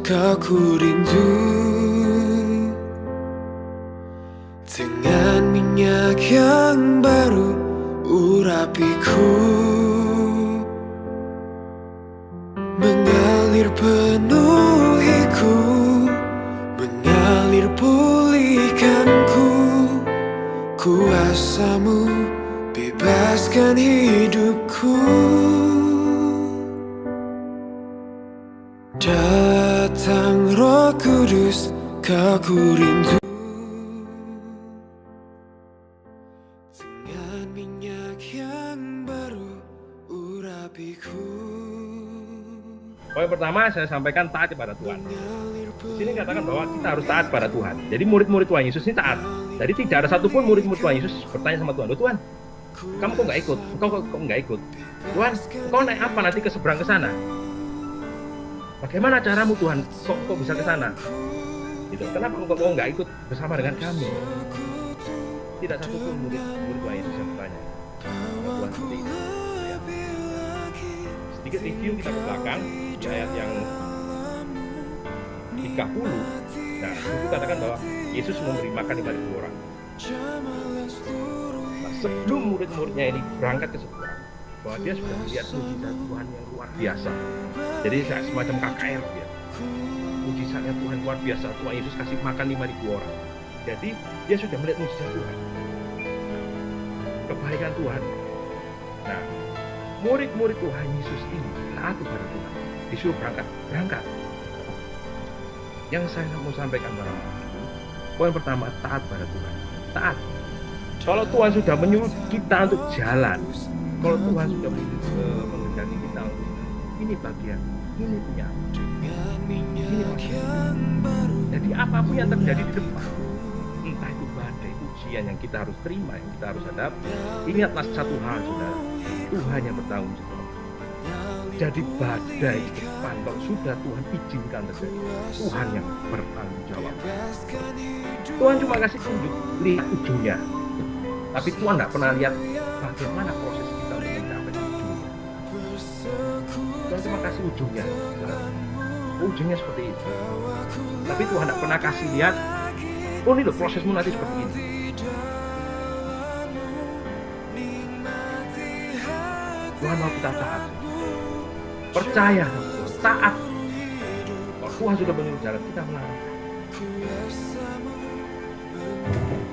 kau ku rindu. Dengan minyak yang baru urapiku, mengalir penuhiku, mengalir pulihkanku. Kuasamu bebaskan hidupku. Datang Roh Kudus, kau ku rindu. Dengan minyak yang baru urapiku. Poin pertama saya sampaikan taat kepada Tuhan. Di sini katakan bahwa kita harus taat pada Tuhan. Jadi murid-murid Tuhan Yesus ini taat. Jadi tidak ada satupun murid-murid Tuhan Yesus bertanya sama Tuhan, Tuhan, kamu kok nggak ikut? Kok nggak ikut? Tuhan, kau naik apa nanti ke seberang ke sana? Bagaimana caramu Tuhan? Kok bisa ke sana? Gitu. Kenapa kau nggak ikut bersama dengan kami? Tidak satupun murid Tuhan Yesus yang bertanya. Tuhan seperti itu. Ya. Sedikit review kita ke belakang di ayat yang 30. Nah, itu katakan bahwa Yesus memberi makan 5.000 orang. Nah, sebelum murid-muridnya ini berangkat ke seberang, bahwa dia sudah melihat mujizat Tuhan yang luar biasa. Jadi semacam KKR dia. Mujizatnya Tuhan luar biasa. Tuhan Yesus kasih makan 5.000 orang. Jadi dia sudah melihat mujizat Tuhan, kebaikan Tuhan. Nah, murid-murid Tuhan Yesus ini taat kepada Tuhan, disuruh berangkat. Yang saya mau sampaikan pada poin pertama, taat pada Tuhan. Taat. Kalau Tuhan sudah menyuruh kita untuk jalan, kalau Tuhan sudah menghendaki kita untuk ini bagian, ini punya, ini maksudnya. Jadi apapun yang terjadi di depan, entah itu badai, ujian yang kita harus terima, yang kita harus hadapi, ingatlah satu hal, saudara, Tuhan yang bertanggung jawab. Jadi badai di depan, kalau sudah Tuhan izinkan terjadi, Tuhan yang bertanggung jawab. Tuhan cuma kasih tunjuk, lihat ujungnya. Tapi Tuhan tidak pernah lihat bagaimana proses kita untuk mencapai ujungnya. Tuhan cuma kasih ujungnya. Ujungnya seperti itu. Tapi Tuhan tidak pernah kasih lihat, oh ini loh prosesmu nanti seperti ini. Tuhan mau kita taat. Percaya, taat. Kalau Tuhan sudah menyuruh jalan, kita melarang.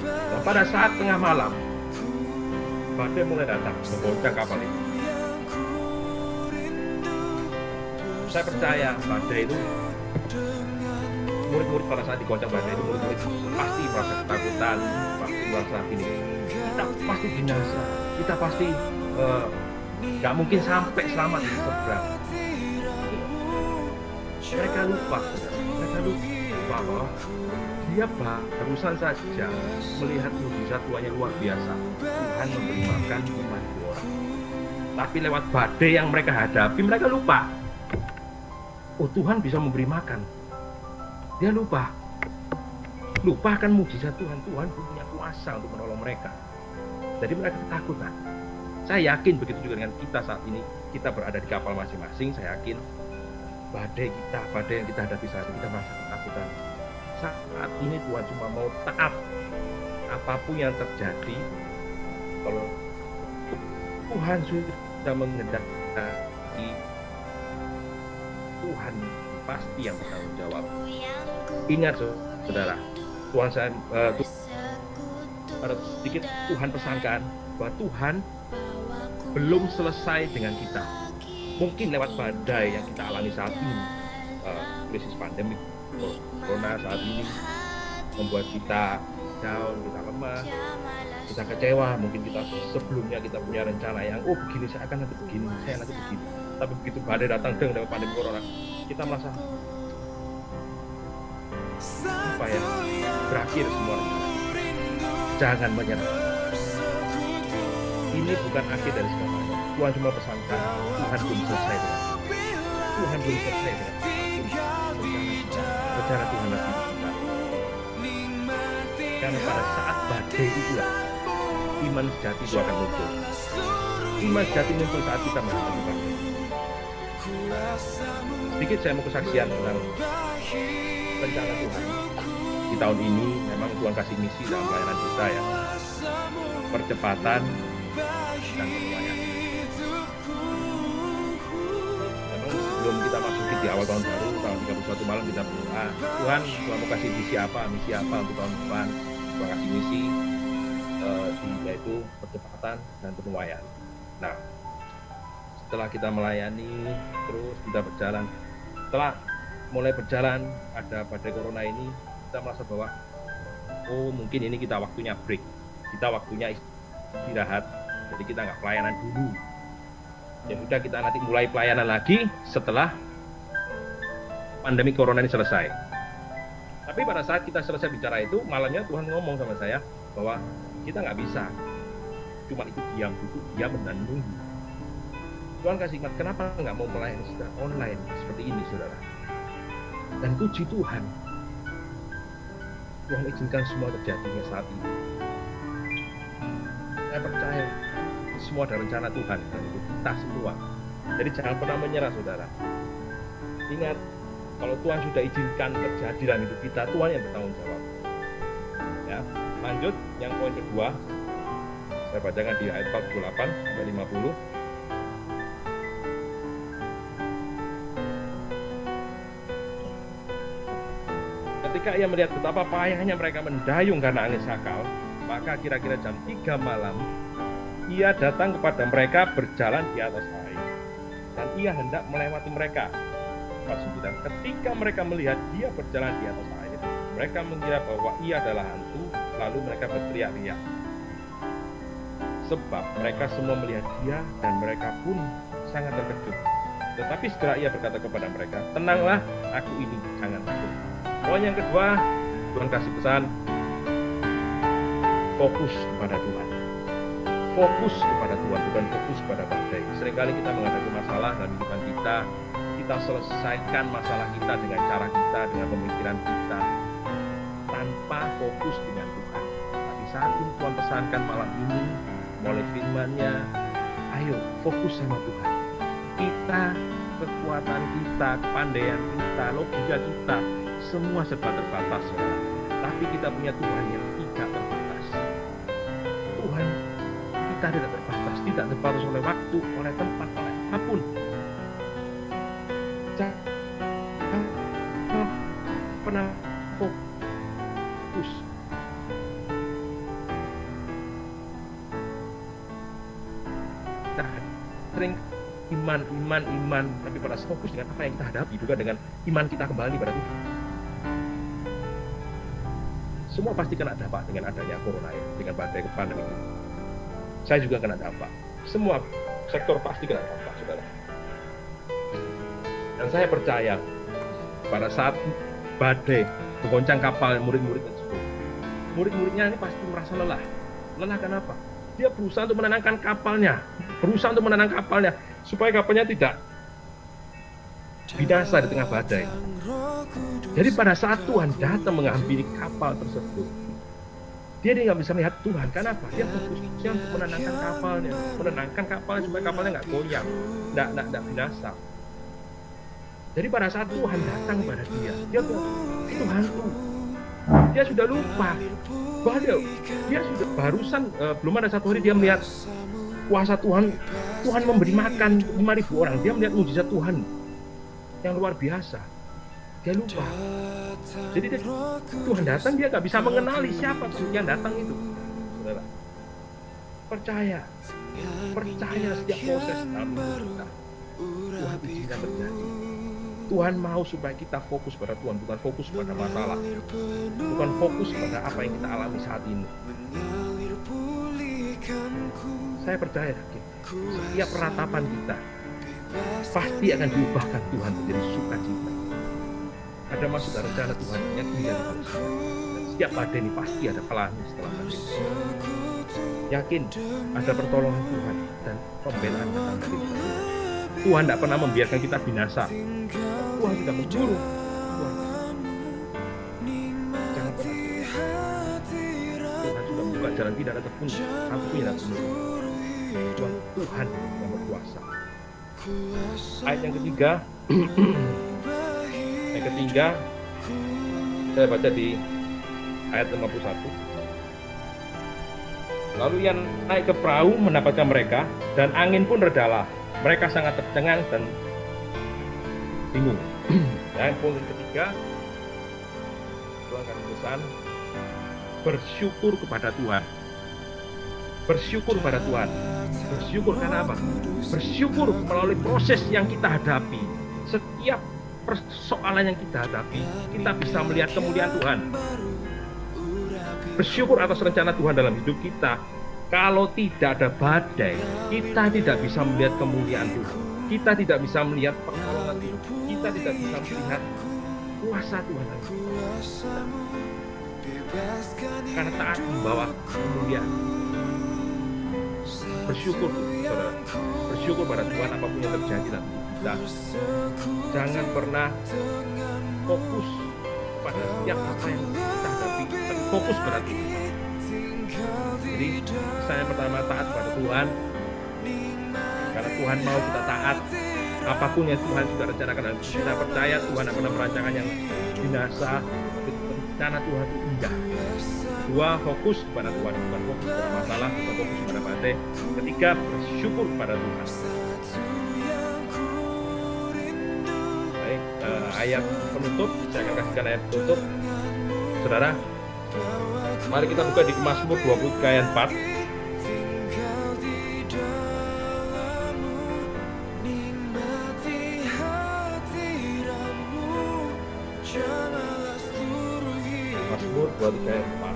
Nah, pada saat tengah malam, badai mulai datang menggoncang kapal itu. Saya percaya badai itu, murid-murid pada saat digoncang badai itu, murid-murid pasti merasa ketakutan, pasti merasa ini. Kita pasti binasa, kita pasti nggak mungkin sampai selamat di seberang. Mereka lupa bahwa dia barusan saja melihat mujizat Tuhan yang luar biasa. Tuhan memberi makan 5.000 orang. Tapi lewat badai yang mereka hadapi, mereka lupa. Oh, Tuhan bisa memberi makan. Dia lupa akan mujizat Tuhan. Tuhan punya kuasa untuk menolong mereka. Jadi mereka ketakutan. Saya yakin begitu juga dengan kita saat ini. Kita berada di kapal masing-masing. Saya yakin badai yang kita hadapi saat ini, kita merasa ketakutan. Saat ini Tuhan cuma mau taat. Apapun yang terjadi, kalau Tuhan sudah menghendaki, Tuhan pasti yang bertanggung jawab. Ingat saudara, Tuhan saya sedikit Tuhan pesankan bahwa Tuhan belum selesai dengan kita. Mungkin lewat badai yang kita alami saat ini, krisis pandemi corona saat ini membuat kita down, kita lemah, kita kecewa. Mungkin kita sebelumnya kita punya rencana yang begini saya akan nanti begini, saya nanti begini. Tapi begitu badai datang dengan pandemi corona, kita merasa apa ya, berakhir semua. Jangan menyerah. Ini bukan akhir dari segalanya. Tuhan cuma pesankan, Tuhan belum selesai dengan Tuhan belum selesai dengan rencana Tuhan lagi kita. Karena pada saat badai itulah iman sejati itu akan muncul. Iman sejati muncul saat kita melakukan. Sedikit saya mau kesaksian tentang rencana Tuhan. Di tahun ini memang Tuhan kasih misi dalam pelayanan kita ya, percepatan dan penuaian. Memang sebelum kita masuki di awal tahun baru, tahun 31 malam kita berdoa, Tuhan mau kasih misi apa untuk tahun depan. Tuhan kasih misi yaitu percepatan dan penuaian. Nah, setelah kita melayani terus kita berjalan, setelah mulai berjalan ada badai corona ini, kita merasa bahwa mungkin ini kita waktunya break, kita waktunya istirahat, jadi kita nggak pelayanan dulu. Ya sudah, kita nanti mulai pelayanan lagi setelah pandemi corona ini selesai. Tapi pada saat kita selesai bicara itu, malamnya Tuhan ngomong sama saya bahwa kita nggak bisa cuma itu duduk diam dan nunggu. Tuhan kasih ingat, kenapa nggak mau melayani secara online seperti ini, saudara? Dan puji Tuhan, Tuhan izinkan semua terjadinya saat ini. Saya percaya semua ada rencana Tuhan dan untuk kita semua. Jadi jangan pernah menyerah, saudara. Ingat, kalau Tuhan sudah izinkan terjadi dalam hidup kita, Tuhan yang bertanggung jawab. Ya, lanjut yang poin kedua, saya bacakan di ayat 48 sampai 50. Ketika ia melihat betapa payahnya mereka mendayung karena angin sakal, maka kira-kira jam 3 malam, ia datang kepada mereka berjalan di atas air, dan ia hendak melewati mereka. Pasal 9, ketika mereka melihat dia berjalan di atas air, mereka mengira bahwa ia adalah hantu, lalu mereka berteriak-teriak. Sebab mereka semua melihat dia, dan mereka pun sangat terkejut. Tetapi segera ia berkata kepada mereka, tenanglah, aku ini, jangan takut. Poin yang kedua, Tuhan kasih pesan, fokus kepada Tuhan. Fokus kepada Tuhan, bukan fokus pada badai. Seringkali kita menghadapi masalah dalam kehidupan kita selesaikan masalah kita dengan cara kita, dengan pemikiran kita, tanpa fokus dengan Tuhan. Tapi saat ini Tuhan pesankan malam ini, melalui firman-Nya, ayo fokus sama Tuhan. Kita, kekuatan kita, kepandaian kita, logika kita, semua serba terbatas, saudara. Tapi kita punya Tuhan yang tidak terbatas. Tuhan kita tidak terbatas oleh waktu, oleh tempat, oleh apapun. Jangan pernah fokus. Nah, sering iman, tapi pada fokus dengan apa yang kita hadapi, juga dengan iman kita kembali pada Tuhan. Semua pasti kena dampak dengan adanya corona ini, dengan badai pandemi ini. Saya juga kena dampak. Semua sektor pasti kena dampak, saudara. Dan saya percaya pada saat badai menggoncang kapal murid-murid tersebut, murid-muridnya ini pasti merasa lelah. Lelah kenapa? Dia berusaha untuk menenangkan kapalnya, supaya kapalnya tidak binasa di tengah badai. Jadi pada saat Tuhan datang menghampiri kapal tersebut, dia nggak bisa melihat Tuhan. Kenapa? Dia fokusnya untuk menenangkan kapalnya supaya kapalnya nggak goyang, nggak binasa. Jadi pada saat Tuhan datang kepada dia bilang, itu hantu. Dia sudah lupa bahwa dia sudah barusan belum ada satu hari dia melihat kuasa Tuhan memberi makan 5.000 orang. Dia melihat mujizat Tuhan yang luar biasa. Dia lupa. Jadi Tuhan datang, dia nggak bisa mengenali siapa yang datang itu. Saudara, percaya setiap proses dalam hidup kita, Tuhan izinkan terjadi. Tuhan mau supaya kita fokus pada Tuhan, bukan fokus pada masalah, bukan fokus pada apa yang kita alami saat ini. Saya percaya, setiap ratapan kita pasti akan diubahkan Tuhan menjadi sukacita. Ada masuk dalam rencana Tuhan yang indah. Setiap badai ini pasti ada pelangi setelah badai. Yakin ada pertolongan Tuhan dan pembelaan datang dari Tuhan. Tuhan tidak pernah membiarkan kita binasa. Tuhan tidak mencuru. Jangan pernah. Tuhan sudah membuka jalan, tidak ada tepung, satu yang tidak menurut. Tuhan yang berkuasa. Ayat yang ketiga, Saya baca di ayat 51. Lalu yang naik ke perahu mendapatkan mereka, dan angin pun redalah. Mereka sangat tercengang dan bingung. Dan poin ketiga, Tuhan akan pesan, bersyukur kepada Tuhan. Bersyukur pada Tuhan. Bersyukur karena apa? Bersyukur melalui proses yang kita hadapi. Setiap persoalan yang kita hadapi, kita bisa melihat kemuliaan Tuhan. Bersyukur atas rencana Tuhan dalam hidup kita. Kalau tidak ada badai, kita tidak bisa melihat kemuliaan Tuhan. Kita tidak bisa melihat pertolongan Tuhan. Kita tidak bisa melihat kuasa Tuhan. Karena taat membawa kemuliaan. Bersyukur, saudara. Bersyukur pada Tuhan apapun yang terjadi dalam hidup kita. Jangan pernah fokus pada setiap apa yang kita hadapi, tapi fokus pada Tuhan. Jadi saya pertama taat pada Tuhan, karena Tuhan mau kita taat. Apapun yang Tuhan sudah rencanakan dalam hidup kita, percaya Tuhan akan merancangan yang binasa. Rencana Tuhan itu indah. Dua, fokus kepada Tuhan, bukan fokus pada masalah, bukan fokus pada badai. Ketiga, bersyukur kepada Tuhan. Baik, ayat penutup, saya akan kasihkan ayat penutup. Saudara, mari kita buka di Mazmur 23 ayat 4. Mazmur 23 ayat 4.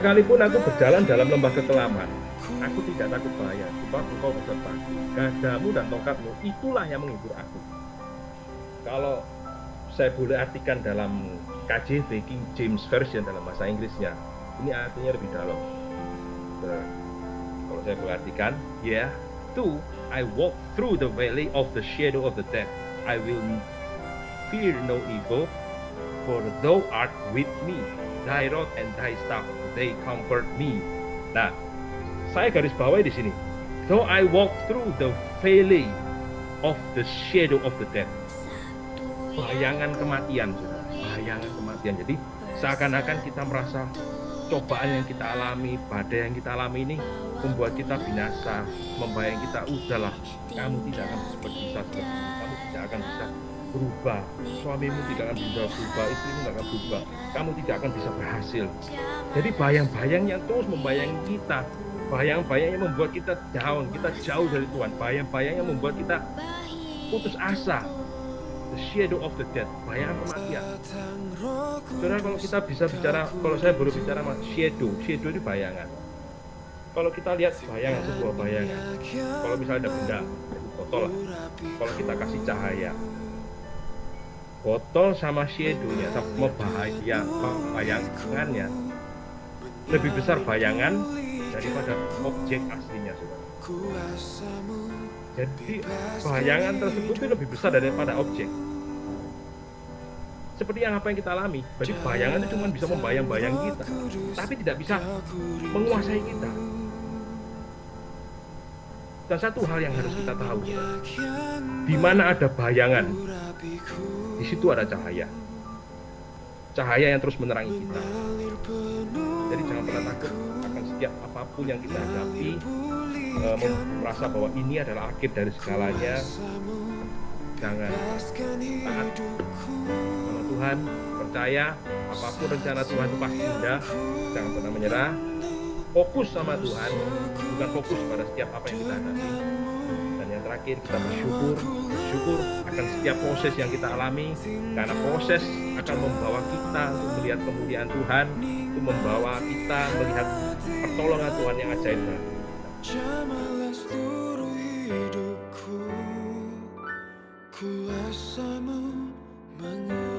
Sekalipun aku berjalan dalam lembah kekelaman, aku tidak takut bahaya, sebab Engkau besertaku. Gadamu dan tongkatmu, itulah yang menghibur aku. Kalau saya boleh artikan dalam KJV, King James Version dalam bahasa Inggrisnya, ini artinya lebih dalam. Kalau saya boleh artikan, though I walk through the valley of the shadow of the death, I will fear no evil, for thou art with me. Thy rod and thy staff, they comfort me. Nah, saya garis bawahi di sini. Though I walk through the valley of the shadow of the death. Bayangan kematian, saudara. Bayangan kematian. Jadi seakan-akan kita merasa cobaan yang kita alami, badai yang kita alami ini membuat kita binasa, membayang kita, udahlah, kamu tidak akan bisa seperti ini, kamu tidak akan bisa berubah, suamimu tidak akan bisa berubah, istrimu tidak akan berubah, kamu tidak akan bisa berhasil. Jadi bayang-bayang yang terus membayangi kita, bayang-bayang yang membuat kita down, kita jauh dari Tuhan, bayang-bayang yang membuat kita putus asa. The shadow of the death, bayangan kematian. Saudara, kalau kita bisa bicara, kalau saya baru bicara shadow itu bayangan. Kalau kita lihat bayangan, sebuah bayangan, kalau misalnya ada benda, botol lah, kalau kita kasih cahaya, botol sama shadow-nya, sama bayangannya, lebih besar bayangan daripada objek aslinya, saudara. Jadi bayangan tersebut itu lebih besar daripada objek. Seperti apa yang kita alami. Jadi bayangan itu cuma bisa membayang-bayang kita, tapi tidak bisa menguasai kita. Dan satu hal yang harus kita tahu, di mana ada bayangan, di situ ada cahaya. Cahaya yang terus menerangi kita. Jadi jangan pernah takut akan setiap apapun yang kita hadapi, merasa bahwa ini adalah akhir dari segalanya. Jangan taat sama Tuhan, percaya apapun rencana Tuhan itu pasti indah. Jangan pernah menyerah. Fokus sama Tuhan, bukan fokus pada setiap apa yang kita hadapi. Dan yang terakhir, kita bersyukur akan setiap proses yang kita alami, karena proses akan membawa kita untuk melihat kemuliaan Tuhan, untuk membawa kita melihat pertolongan Tuhan yang ajaib. Jamalah seluruh hidupku, kuasamu menguasai.